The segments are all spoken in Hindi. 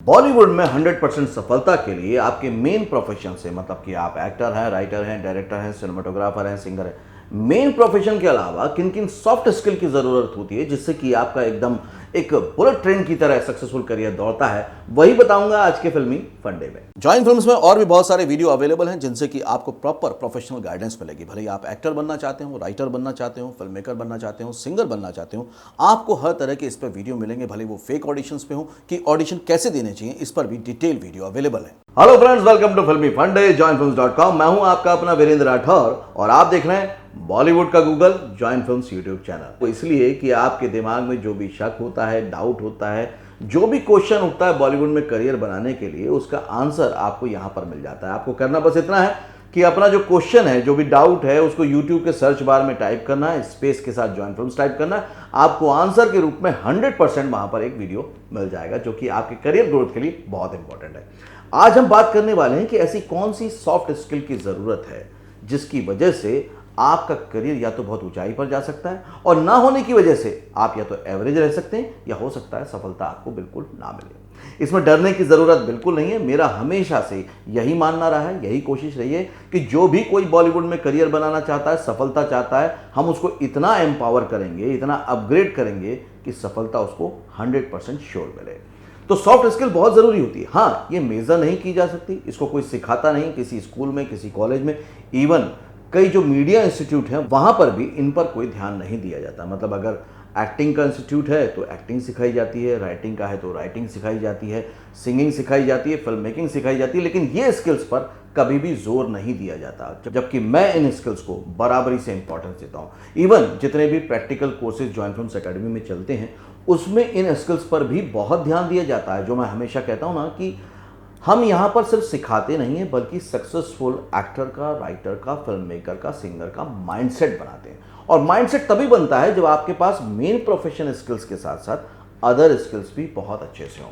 बॉलीवुड में 100% सफलता के लिए आपके मेन प्रोफेशन से मतलब कि आप एक्टर हैं, राइटर हैं, डायरेक्टर हैं, सिनेमाटोग्राफर हैं, सिंगर हैं, मेन प्रोफेशन के अलावा किन किन सॉफ्ट स्किल की ज़रूरत होती है जिससे कि आपका एकदम एक बुलेट ट्रेन की तरह सक्सेसफुल करियर दौड़ता है, वही बताऊंगा आज के फिल्मी फंडे में। जॉइन फिल्म्स में और भी बहुत सारे वीडियो अवेलेबल हैं जिनसे कि आपको प्रॉपर प्रोफेशनल गाइडेंस मिलेगी। भले ही आप एक्टर बनना चाहते हो, राइटर बनना चाहते हो, फिल्म मेकर बनना चाहते हो, सिंगर बनना चाहते हो, आपको हर तरह के इस पर वीडियो मिलेंगे। भले वो फेक ऑडिशंस पे हो कि ऑडिशन कैसे देने चाहिए, इस पर भी डिटेल वीडियो अवेलेबल है। हेलो फ्रेंड्स, वेलकम टू फिल्मी फंडे, joinfilms.com। मैं हूं आपका अपना वीरेंद्र राठौर और आप देख रहे हैं बॉलीवुड का Google, join films YouTube channel. तो इसलिए कि आपके दिमाग में जो भी शक होता है, डाउट होता है, जो भी क्वेश्चन उठता है बॉलीवुड में करियर बनाने के लिए, उसका आंसर आपको यहां पर मिल जाता है। आपको करना बस इतना है कि अपना जो क्वेश्चन है, जो भी डाउट है, उसको यूट्यूब के सर्च बार में टाइप करना है, स्पेस के साथ जॉइन फिल्म्स टाइप करना है। आपको आंसर के रूप में 100% वहां पर एक वीडियो मिल जाएगा जो कि आपके करियर ग्रोथ के लिए बहुत इंपॉर्टेंट है। आज हम बात करने वाले हैं कि ऐसी कौन सी सॉफ्ट स्किल की जरूरत है जिसकी वजह से आपका करियर या तो बहुत ऊंचाई पर जा सकता है और ना होने की वजह से आप या तो एवरेज रह सकते हैं या हो सकता है सफलता आपको बिल्कुल ना मिले। इसमें डरने की जरूरत बिल्कुल नहीं है। मेरा हमेशा से यही मानना रहा है, यही कोशिश रही है कि जो भी कोई बॉलीवुड में करियर बनाना चाहता है, सफलता चाहता है, हम उसको इतना एम्पावर करेंगे, इतना अपग्रेड करेंगे कि सफलता उसको 100% श्योर मिले। तो सॉफ्ट स्किल बहुत जरूरी होती है। हाँ, ये मेजर नहीं की जा सकती, इसको कोई सिखाता नहीं किसी स्कूल में, किसी कॉलेज में, इवन कई जो मीडिया इंस्टीट्यूट हैं वहां पर भी इन पर कोई ध्यान नहीं दिया जाता। मतलब अगर एक्टिंग का इंस्टीट्यूट है तो एक्टिंग सिखाई जाती है, राइटिंग का है तो राइटिंग सिखाई जाती है, सिंगिंग सिखाई जाती है, फिल्म मेकिंग सिखाई जाती है, लेकिन ये स्किल्स पर कभी भी जोर नहीं दिया जाता। जबकि मैं इन स्किल्स को बराबरी से इंपॉर्टेंस देता हूँ। इवन जितने भी practical courses join films academy में चलते हैं उसमें इन स्किल्स पर भी बहुत ध्यान दिया जाता है। जो मैं हमेशा कहता हूँ ना कि हम यहाँ पर सिर्फ सिखाते नहीं हैं बल्कि सक्सेसफुल एक्टर का, राइटर का, फिल्म मेकर का, सिंगर का माइंडसेट बनाते हैं। और माइंडसेट तभी बनता है जब आपके पास मेन प्रोफेशनल स्किल्स के साथ साथ अदर स्किल्स भी बहुत अच्छे से हों।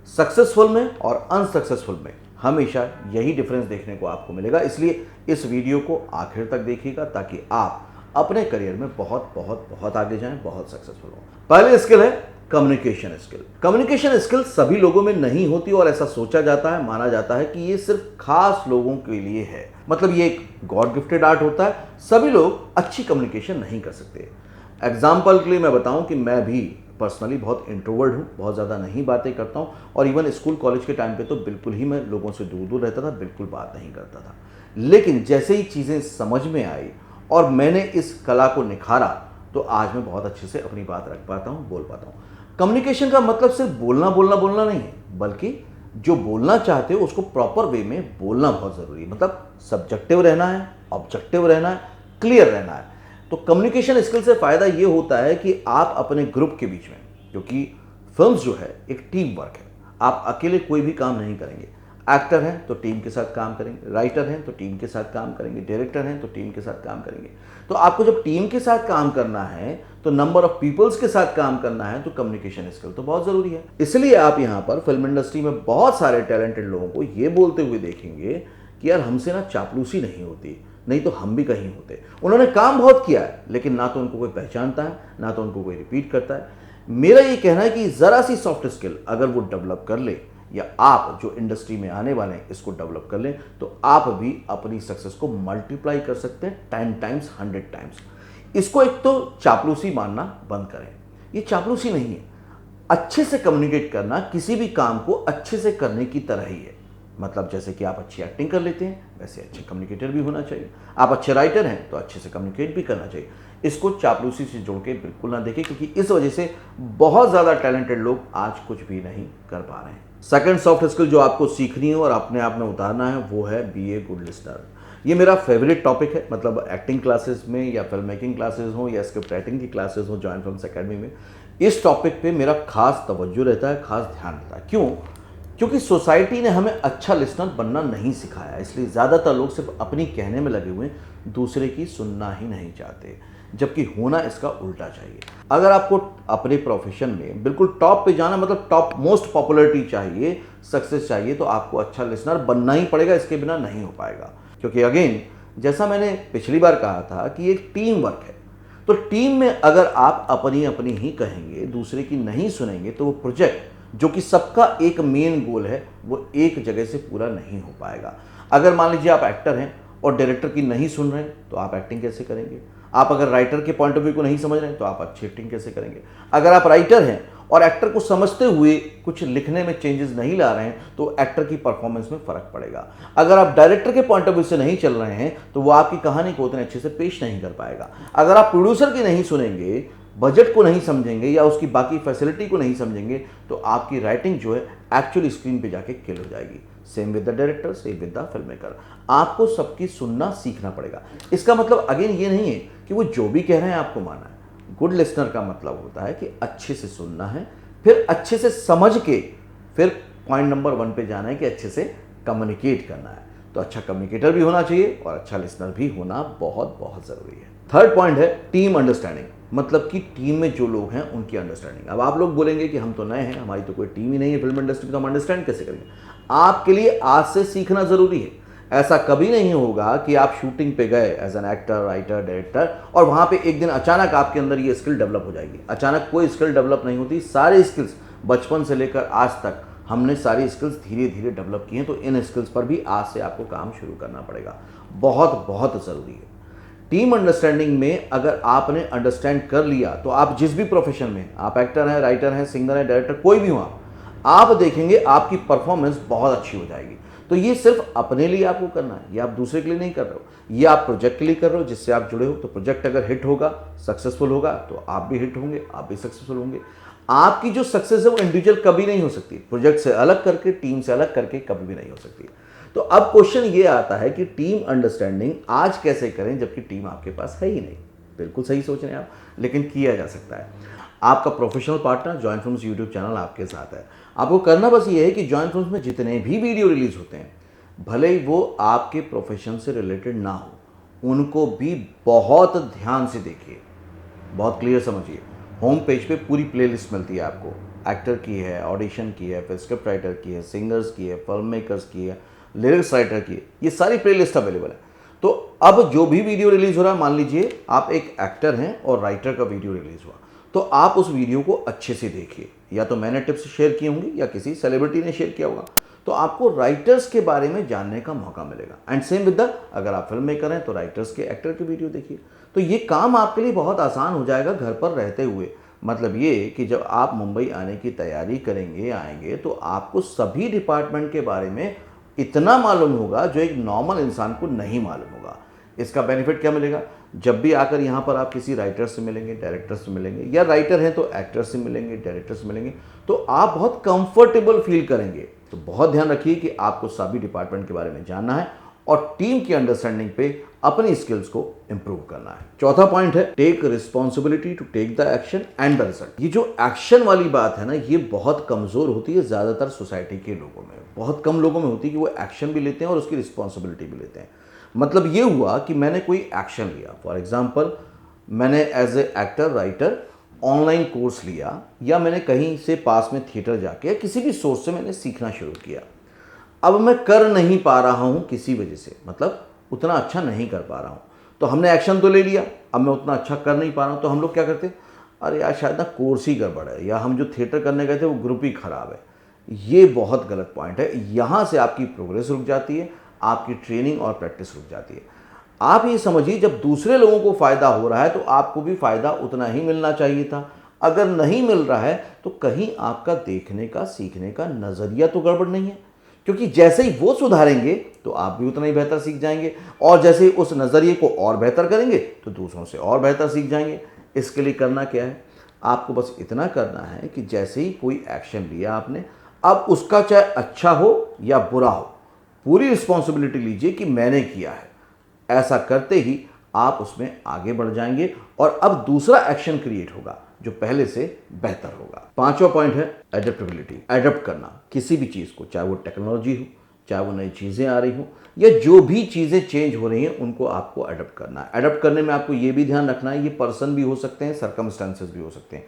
सक्सेसफुल में और अनसक्सेसफुल में हमेशा यही डिफरेंस देखने को आपको मिलेगा। इसलिए इस वीडियो को आखिर तक देखिएगा ताकि आप अपने करियर में बहुत बहुत बहुत आगे जाएं, बहुत सक्सेसफुल हो। पहली स्किल है कम्युनिकेशन स्किल। कम्युनिकेशन स्किल सभी लोगों में नहीं होती और ऐसा सोचा जाता है, माना जाता है कि ये सिर्फ खास लोगों के लिए है। मतलब ये एक गॉड गिफ्टेड आर्ट होता है, सभी लोग अच्छी कम्युनिकेशन नहीं कर सकते। एग्जाम्पल के लिए मैं बताऊं कि मैं भी पर्सनली बहुत इंट्रोवर्ट हूँ, बहुत ज़्यादा नहीं बातें करता हूँ और इवन स्कूल कॉलेज के टाइम पे तो बिल्कुल ही मैं लोगों से दूर दूर रहता था, बिल्कुल बात नहीं करता था। लेकिन जैसे ही चीज़ें समझ में आई और मैंने इस कला को निखारा तो आज मैं बहुत अच्छे से अपनी बात रख पाता हूँ, बोल पाता हूँ। कम्युनिकेशन का मतलब सिर्फ बोलना बोलना बोलना नहीं है, बल्कि जो बोलना चाहते हो उसको प्रॉपर वे में बोलना बहुत ज़रूरी है। मतलब सब्जेक्टिव रहना है, ऑब्जेक्टिव रहना है, क्लियर रहना है। तो कम्युनिकेशन स्किल से फ़ायदा ये होता है कि आप अपने ग्रुप के बीच में, क्योंकि फिल्म्स जो है एक टीम वर्क है, आप अकेले कोई भी काम नहीं करेंगे। एक्टर हैं तो टीम के साथ काम करेंगे, राइटर हैं तो टीम के साथ काम करेंगे, डायरेक्टर हैं तो टीम के साथ काम करेंगे। तो आपको जब टीम के साथ काम करना है तो नंबर ऑफ पीपल्स के साथ काम करना है, तो कम्युनिकेशन स्किल तो बहुत जरूरी है। इसलिए आप यहाँ पर फिल्म इंडस्ट्री में बहुत सारे टैलेंटेड लोगों को ये बोलते हुए देखेंगे कि यार हमसे ना चापलूसी नहीं होती, नहीं तो हम भी कहीं होते। उन्होंने काम बहुत किया है लेकिन ना तो उनको कोई पहचानता है, ना तो उनको कोई रिपीट करता है। मेरा ये कहना है कि जरा सी सॉफ्ट स्किल अगर वो डेवलप कर ले या आप जो इंडस्ट्री में आने वाले हैं इसको डेवलप कर लें तो आप भी अपनी सक्सेस को मल्टीप्लाई कर सकते हैं 10 टाइम्स, 100 टाइम्स। इसको एक तो चापलूसी मानना बंद करें। ये चापलूसी नहीं है, अच्छे से कम्युनिकेट करना किसी भी काम को अच्छे से करने की तरह ही है। मतलब जैसे कि आप अच्छी एक्टिंग कर लेते हैं वैसे अच्छे कम्युनिकेटर भी होना चाहिए। आप अच्छे राइटर हैं तो अच्छे से कम्युनिकेट भी करना चाहिए। इसको चापलूसी से जोड़ के बिल्कुल ना देखें, क्योंकि इस वजह से बहुत ज़्यादा टैलेंटेड लोग आज कुछ भी नहीं कर पा रहे हैं। सेकंड सॉफ्ट स्किल जो आपको सीखनी है और अपने आप में उतारना है वो है बी ए गुड लिसनर। ये मेरा फेवरेट टॉपिक है। मतलब एक्टिंग क्लासेस में या फिल्म मेकिंग क्लासेस हो या स्क्रिप्ट राइटिंग की क्लासेस हो जॉइन फिल्म्स एकेडमी में, इस टॉपिक पे मेरा खास तवज्जो रहता है, खास ध्यान रहता है। क्यों? क्योंकि सोसाइटी ने हमें अच्छा लिसनर बनना नहीं सिखाया, इसलिए ज़्यादातर लोग सिर्फ अपनी कहने में लगे हुए हैं, दूसरे की सुनना ही नहीं चाहते, जबकि होना इसका उल्टा चाहिए। अगर आपको अपने प्रोफेशन में बिल्कुल टॉप पे जाना, मतलब टॉप मोस्ट पॉपुलैरिटी चाहिए, सक्सेस चाहिए, तो आपको अच्छा लिसनर बनना ही पड़ेगा, इसके बिना नहीं हो पाएगा। क्योंकि अगेन जैसा मैंने पिछली बार कहा था कि एक टीम वर्क है, तो टीम में अगर आप अपनी अपनी ही कहेंगे, दूसरे की नहीं सुनेंगे, तो वो प्रोजेक्ट जो कि सबका एक मेन गोल है, वो एक जगह से पूरा नहीं हो पाएगा। अगर मान लीजिए आप एक्टर हैं और डायरेक्टर की नहीं सुन रहे हैं तो आप एक्टिंग कैसे करेंगे? आप अगर राइटर के पॉइंट ऑफ व्यू को नहीं समझ रहे हैं तो आप अच्छी एक्टिंग कैसे करेंगे? अगर आप राइटर हैं और एक्टर को समझते हुए कुछ लिखने में चेंजेस नहीं ला रहे हैं तो एक्टर की परफॉर्मेंस में फर्क पड़ेगा। अगर आप डायरेक्टर के पॉइंट ऑफ व्यू से नहीं चल रहे हैं तो वो आपकी कहानी को उतने अच्छे से पेश नहीं कर पाएगा। अगर आप प्रोड्यूसर की नहीं सुनेंगे, बजट को नहीं समझेंगे या उसकी बाकी फैसिलिटी को नहीं समझेंगे तो आपकी राइटिंग जो है एक्चुअली स्क्रीन पे जाके किल हो जाएगी। Same with the director, same with the film maker. आपको सबकी सुनना सीखना पड़ेगा। इसका मतलब अगेन ये नहीं है कि वो जो भी कह रहे हैं आपको मानना है। गुड लिसनर का मतलब होता है कि अच्छे से सुनना है, फिर अच्छे से समझ के फिर पॉइंट नंबर 1 पे जाना है कि अच्छे से कम्युनिकेट करना है। तो अच्छा कम्युनिकेटर भी होना चाहिए और अच्छा लिसनर भी होना बहुत बहुत ज़रूरी है। थर्ड पॉइंट है टीम अंडरस्टैंडिंग, मतलब कि टीम में जो लोग हैं उनकी अंडरस्टैंडिंग। अब आप लोग बोलेंगे कि हम तो नए हैं, हमारी तो कोई टीम ही नहीं है फिल्म इंडस्ट्री, तो हम अंडरस्टैंड कैसे करेंगे? आपके लिए आज से सीखना ज़रूरी है। ऐसा कभी नहीं होगा कि आप शूटिंग पे गए as an actor, writer, director और वहाँ पे एक दिन अचानक आपके अंदर ये स्किल डेवलप हो जाएगी। अचानक कोई स्किल डेवलप नहीं होती। सारे स्किल्स बचपन से लेकर आज तक हमने सारी स्किल्स धीरे धीरे डेवलप की हैं। तो इन स्किल्स पर भी आज से आपको काम शुरू करना पड़ेगा। बहुत बहुत ज़रूरी है। टीम अंडरस्टैंडिंग में अगर आपने अंडरस्टैंड कर लिया तो आप जिस भी प्रोफेशन में, आप एक्टर हैं, राइटर हैं, सिंगर हैं, डायरेक्टर, कोई भी हो, आप देखेंगे आपकी परफॉर्मेंस बहुत अच्छी हो जाएगी। तो ये सिर्फ अपने लिए आपको करना है, ये आप दूसरे के लिए नहीं कर रहे हो, ये आप प्रोजेक्ट के लिए कर रहे हो जिससे आप जुड़े हो। तो प्रोजेक्ट अगर हिट होगा, सक्सेसफुल होगा तो आप भी हिट होंगे, आप भी सक्सेसफुल होंगे। आपकी जो सक्सेस है वो इंडिविजुअल कभी नहीं हो सकती, प्रोजेक्ट से अलग करके, टीम से अलग करके कभी भी नहीं हो सकती। तो अब क्वेश्चन ये आता है कि टीम अंडरस्टैंडिंग आज कैसे करें जबकि टीम आपके पास है ही नहीं। बिल्कुल सही सोच रहे हैं आप, लेकिन किया जा सकता है। आपका professional partner join films YouTube channel आपके साथ है। आपको करना बस ये है कि जॉइन फिल्म्स में जितने भी वीडियो रिलीज होते हैं, भले ही वो आपके प्रोफेशन से रिलेटेड ना हो, उनको भी बहुत ध्यान से देखिए, बहुत क्लियर समझिए। होम पेज पे पूरी प्लेलिस्ट मिलती है आपको, एक्टर की है, ऑडिशन की है, फिर स्क्रिप्ट राइटर की है, सिंगर्स की है, फिल्म मेकर्स की है, लिरिक्स राइटर की है, ये सारी प्लेलिस्ट अवेलेबल है। तो अब जो भी वीडियो रिलीज हो रहा है, मान लीजिए आप एक एक्टर हैं और राइटर का वीडियो रिलीज हुआ, तो आप उस वीडियो को अच्छे से देखिए। या तो मैंने टिप्स शेयर किए होंगे या किसी सेलिब्रिटी ने शेयर किया होगा, तो आपको राइटर्स के बारे में जानने का मौका मिलेगा। एंड सेम विद द, अगर आप फिल्म मेकर हैं तो राइटर्स के, एक्टर के वीडियो देखिए। तो ये काम आपके लिए बहुत आसान हो जाएगा घर पर रहते हुए। मतलब ये कि जब आप मुंबई आने की तैयारी करेंगे, आएंगे, तो आपको सभी डिपार्टमेंट के बारे में इतना मालूम होगा जो एक नॉर्मल इंसान को नहीं मालूम होगा। इसका बेनिफिट क्या मिलेगा? जब भी आकर यहाँ पर आप किसी राइटर से मिलेंगे, डायरेक्टर से मिलेंगे, या राइटर हैं तो एक्टर से मिलेंगे, डायरेक्टर से मिलेंगे, तो आप बहुत कंफर्टेबल फील करेंगे। तो बहुत ध्यान रखिए कि आपको सभी डिपार्टमेंट के बारे में जानना है और टीम की अंडरस्टैंडिंग पे अपनी स्किल्स को इंप्रूव करना है। चौथा पॉइंट है take responsibility to take the action and the result. ये जो एक्शन वाली बात है ना, ये बहुत कमजोर होती है ज्यादातर सोसाइटी के लोगों में। बहुत कम लोगों में होती है कि वो एक्शन भी लेते हैं और उसकी रिस्पॉन्सिबिलिटी भी लेते हैं। मतलब ये हुआ कि मैंने कोई एक्शन लिया, फॉर एग्जाम्पल मैंने as a actor, writer online course लिया, या मैंने कहीं से पास में थिएटर जाके या किसी भी सोर्स से मैंने सीखना शुरू किया। अब मैं कर नहीं पा रहा हूँ किसी वजह से, मतलब उतना अच्छा नहीं कर पा रहा हूँ, तो हमने एक्शन तो ले लिया, अब मैं उतना अच्छा कर नहीं पा रहा हूँ, तो हम लोग क्या करते हैं, अरे यार शायद ना कोर्स ही गड़बड़ है, या हम जो थिएटर करने गए थे वो ग्रुप ही खराब है। ये बहुत गलत पॉइंट है। यहाँ से आपकी प्रोग्रेस रुक जाती है, आपकी ट्रेनिंग और प्रैक्टिस रुक जाती है। आप ये समझिए, जब दूसरे लोगों को फ़ायदा हो रहा है तो आपको भी फ़ायदा उतना ही मिलना चाहिए था। अगर नहीं मिल रहा है तो कहीं आपका देखने का, सीखने का नज़रिया तो गड़बड़ नहीं है, क्योंकि जैसे ही वो सुधारेंगे तो आप भी उतना ही बेहतर सीख जाएंगे, और जैसे ही उस नज़रिए को और बेहतर करेंगे तो दूसरों से और बेहतर सीख जाएंगे। इसके लिए करना क्या है? आपको बस इतना करना है कि जैसे ही कोई एक्शन लिया आपने, अब उसका चाहे अच्छा हो या बुरा हो, पूरी रिस्पॉन्सिबिलिटी लीजिए कि मैंने किया है। ऐसा करते ही आप उसमें आगे बढ़ जाएंगे और अब दूसरा एक्शन क्रिएट होगा जो पहले से बेहतर होगा। पांचवा पॉइंट है एडेप्टेबिलिटी, एडप्ट करना किसी भी चीज़ को, चाहे वो टेक्नोलॉजी हो, चाहे वो नई चीज़ें आ रही हो, या जो भी चीज़ें चेंज हो रही हैं उनको आपको अडप्ट करना है। अडप्ट करने में आपको ये भी ध्यान रखना है, ये पर्सन भी हो सकते हैं, सर्कमस्टेंसेस भी हो सकते हैं।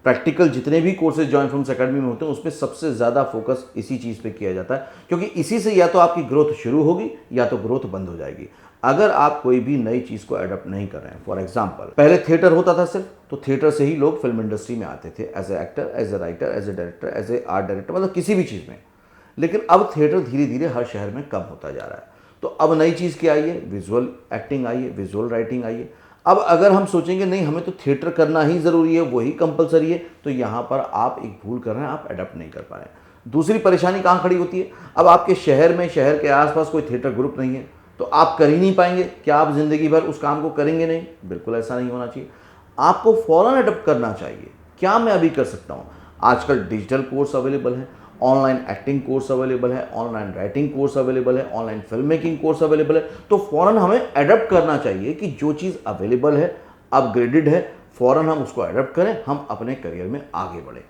प्रैक्टिकल जितने भी कोर्सेज जॉइन फिल्म्स एकेडमी में होते हैं उसमें सबसे ज़्यादा फोकस इसी चीज़ पे किया जाता है, क्योंकि इसी से या तो आपकी ग्रोथ शुरू होगी या तो ग्रोथ बंद हो जाएगी। अगर आप कोई भी नई चीज़ को अडॉप्ट नहीं कर रहे हैं, फॉर एग्जाम्पल पहले थिएटर होता था सिर्फ, तो थिएटर से ही लोग फिल्म इंडस्ट्री में आते थे as a actor, as a writer, as a director, as a art director, मतलब किसी भी चीज़ में। लेकिन अब थिएटर धीरे धीरे हर शहर में कम होता जा रहा है। तो अब नई चीज़ क्या आई है? विजुअल एक्टिंग आई है, विजुअल राइटिंग आई है। अब अगर हम सोचेंगे नहीं हमें तो थिएटर करना ही ज़रूरी है, वही कंपलसरी है, तो यहाँ पर आप एक भूल कर रहे हैं, आप अडॉप्ट नहीं कर पा रहे हैं। दूसरी परेशानी कहाँ खड़ी होती है? अब आपके शहर में, शहर के आसपास कोई थिएटर ग्रुप नहीं है, तो आप कर ही नहीं पाएंगे। क्या आप ज़िंदगी भर उस काम को करेंगे? नहीं, बिल्कुल ऐसा नहीं होना चाहिए। आपको फ़ौरन अडॉप्ट करना चाहिए। क्या मैं अभी कर सकता हूँ? आजकल डिजिटल कोर्स अवेलेबल है, ऑनलाइन एक्टिंग कोर्स अवेलेबल है, ऑनलाइन राइटिंग कोर्स अवेलेबल है, online film making course available है। तो फ़ौरन हमें अडॉप्ट करना चाहिए कि जो चीज़ अवेलेबल है, अपग्रेडेड है, फ़ौरन हम उसको अडॉप्ट करें, हम अपने करियर में आगे बढ़ें।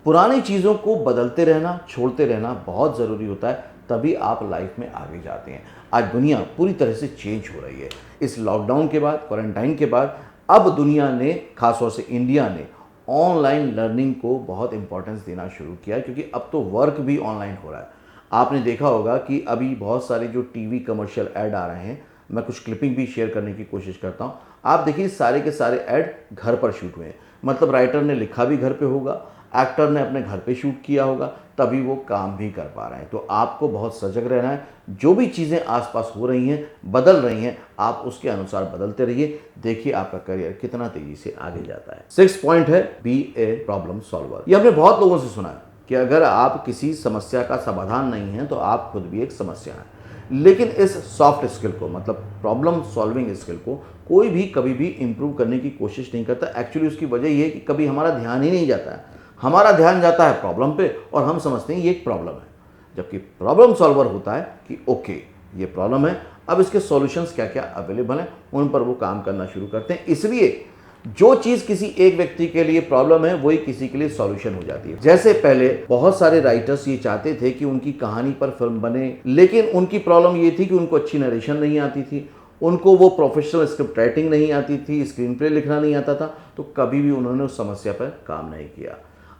पुरानी चीज़ों को बदलते रहना, छोड़ते रहना बहुत ज़रूरी होता है, तभी आप लाइफ में आगे जाते हैं। आज दुनिया पूरी तरह से चेंज हो रही है। इस लॉकडाउन के बाद, क्वारंटाइन के बाद, अब दुनिया ने, खासतौर से इंडिया ने, ऑनलाइन लर्निंग को बहुत इंपॉर्टेंस देना शुरू किया है, क्योंकि अब तो वर्क भी ऑनलाइन हो रहा है। आपने देखा होगा कि अभी बहुत सारे जो टीवी कमर्शियल ऐड आ रहे हैं, मैं कुछ क्लिपिंग भी शेयर करने की कोशिश करता हूँ। आप देखिए सारे के सारे ऐड घर पर शूट हुए हैं, मतलब राइटर ने लिखा भी घर पे होगा, एक्टर ने अपने घर पे शूट किया होगा, तभी वो काम भी कर पा रहे हैं। तो आपको बहुत सजग रहना है। जो भी चीज़ें आसपास हो रही हैं, बदल रही हैं, आप उसके अनुसार बदलते रहिए। देखिए आपका करियर कितना तेजी से आगे जाता है। 6 पॉइंट है, बी ए प्रॉब्लम सॉल्वर। ये हमने बहुत लोगों से सुना है कि अगर आप किसी समस्या का समाधान नहीं है तो आप खुद भी एक समस्या हैं। लेकिन इस सॉफ्ट स्किल को, मतलब प्रॉब्लम सॉल्विंग स्किल को, कोई भी कभी भी इम्प्रूव करने की कोशिश नहीं करता। एक्चुअली उसकी वजह ये है कि कभी हमारा ध्यान ही नहीं जाता है। हमारा ध्यान जाता है प्रॉब्लम पे और हम समझते हैं ये एक प्रॉब्लम है, जबकि प्रॉब्लम सॉल्वर होता है कि ओके ये प्रॉब्लम है, अब इसके सॉल्यूशंस क्या क्या अवेलेबल हैं, उन पर वो काम करना शुरू करते हैं। इसलिए जो चीज़ किसी एक व्यक्ति के लिए प्रॉब्लम है वही किसी के लिए सॉल्यूशन हो जाती है। जैसे पहले बहुत सारे राइटर्स ये चाहते थे कि उनकी कहानी पर फिल्म बने, लेकिन उनकी प्रॉब्लम ये थी कि उनको अच्छी नरेशन नहीं आती थी, उनको वो प्रोफेशनल स्क्रिप्ट राइटिंग नहीं आती थी, स्क्रीन प्ले लिखना नहीं आता था, तो कभी भी उन्होंने उस समस्या पर काम नहीं किया।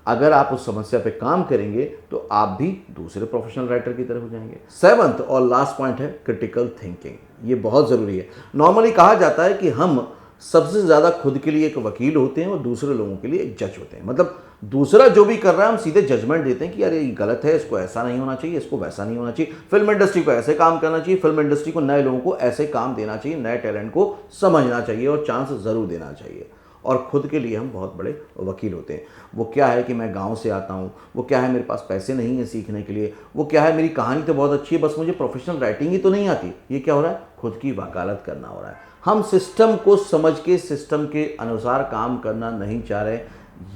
अगर आप उस समस्या पे काम करेंगे तो आप भी दूसरे प्रोफेशनल राइटर की तरह हो जाएंगे। 7th और लास्ट पॉइंट है क्रिटिकल थिंकिंग। ये बहुत ज़रूरी है। नॉर्मली कहा जाता है कि हम सबसे ज़्यादा खुद के लिए एक वकील होते हैं और दूसरे लोगों के लिए एक जज होते हैं। मतलब दूसरा जो भी कर रहा है हम सीधे जजमेंट देते हैं कि यार ये गलत है, इसको ऐसा नहीं होना चाहिए, इसको वैसा नहीं होना चाहिए, फिल्म इंडस्ट्री को ऐसे काम करना चाहिए, फिल्म इंडस्ट्री को नए लोगों को ऐसे काम देना चाहिए, नए टैलेंट को समझना चाहिए और चांस ज़रूर देना चाहिए। और खुद के लिए हम बहुत बड़े वकील होते हैं। वो क्या है कि मैं गांव से आता हूँ, वो क्या है मेरे पास पैसे नहीं है सीखने के लिए, वो क्या है मेरी कहानी तो बहुत अच्छी है बस मुझे प्रोफेशनल राइटिंग ही तो नहीं आती। ये क्या हो रहा है? खुद की वकालत करना हो रहा है। हम सिस्टम को समझ के सिस्टम के अनुसार काम करना नहीं चाह रहे।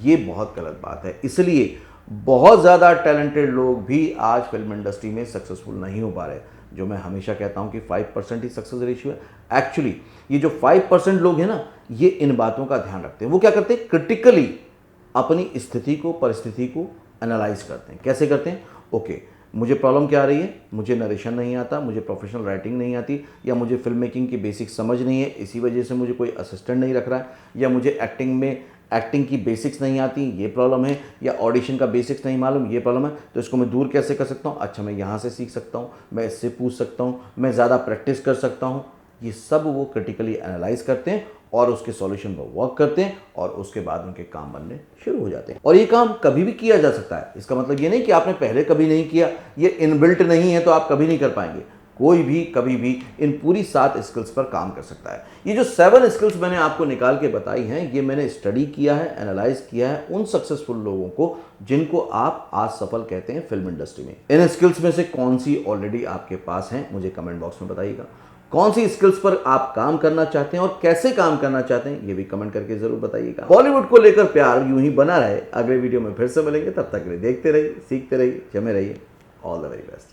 ये बहुत गलत बात है। इसलिए बहुत ज़्यादा टैलेंटेड लोग भी आज फिल्म इंडस्ट्री में सक्सेसफुल नहीं हो पा रहे। जो मैं हमेशा कहता हूँ कि 5% ही सक्सेस रेशियो है। एक्चुअली ये जो 5% लोग हैं ना, ये इन बातों का ध्यान रखते हैं। वो क्या करते हैं? क्रिटिकली अपनी स्थिति को, परिस्थिति को एनालाइज करते हैं। कैसे करते हैं? ओके, मुझे प्रॉब्लम क्या आ रही है? मुझे नरेशन नहीं आता, मुझे प्रोफेशनल राइटिंग नहीं आती, या मुझे फिल्म मेकिंग की बेसिक समझ नहीं है, इसी वजह से मुझे कोई असिस्टेंट नहीं रख रहा है, या मुझे एक्टिंग की बेसिक्स नहीं आती, ये प्रॉब्लम है, या ऑडिशन का बेसिक्स नहीं मालूम, ये प्रॉब्लम है। तो इसको मैं दूर कैसे कर सकता हूँ? अच्छा, मैं यहाँ से सीख सकता हूँ, मैं इससे पूछ सकता हूँ, मैं ज़्यादा प्रैक्टिस कर सकता हूँ। ये सब वो क्रिटिकली एनालाइज करते हैं और उसके सॉल्यूशन पर वर्क करते हैं और उसके बाद उनके काम बनने शुरू हो जाते हैं। और ये काम कभी भी किया जा सकता है। इसका मतलब ये नहीं कि आपने पहले कभी नहीं किया, ये इनबिल्ट नहीं है तो आप कभी नहीं कर पाएंगे। कोई भी कभी भी इन पूरी 7 स्किल्स पर काम कर सकता है। ये जो 7 स्किल्स मैंने आपको निकाल के बताई हैं, ये मैंने स्टडी किया है, एनालाइज किया है उन सक्सेसफुल लोगों को जिनको आप आज सफल कहते हैं फिल्म इंडस्ट्री में। इन स्किल्स में से कौन सी ऑलरेडी आपके पास हैं मुझे कमेंट बॉक्स में बताइएगा। कौन सी स्किल्स पर आप काम करना चाहते हैं और कैसे काम करना चाहते हैं ये भी कमेंट करके जरूर बताइएगा। बॉलीवुड को लेकर प्यार यूं ही बना रहे। अगले वीडियो में फिर से मिलेंगे, तब तक के लिए देखते रहिए, सीखते रहिए, जमे रहिए। All the very best.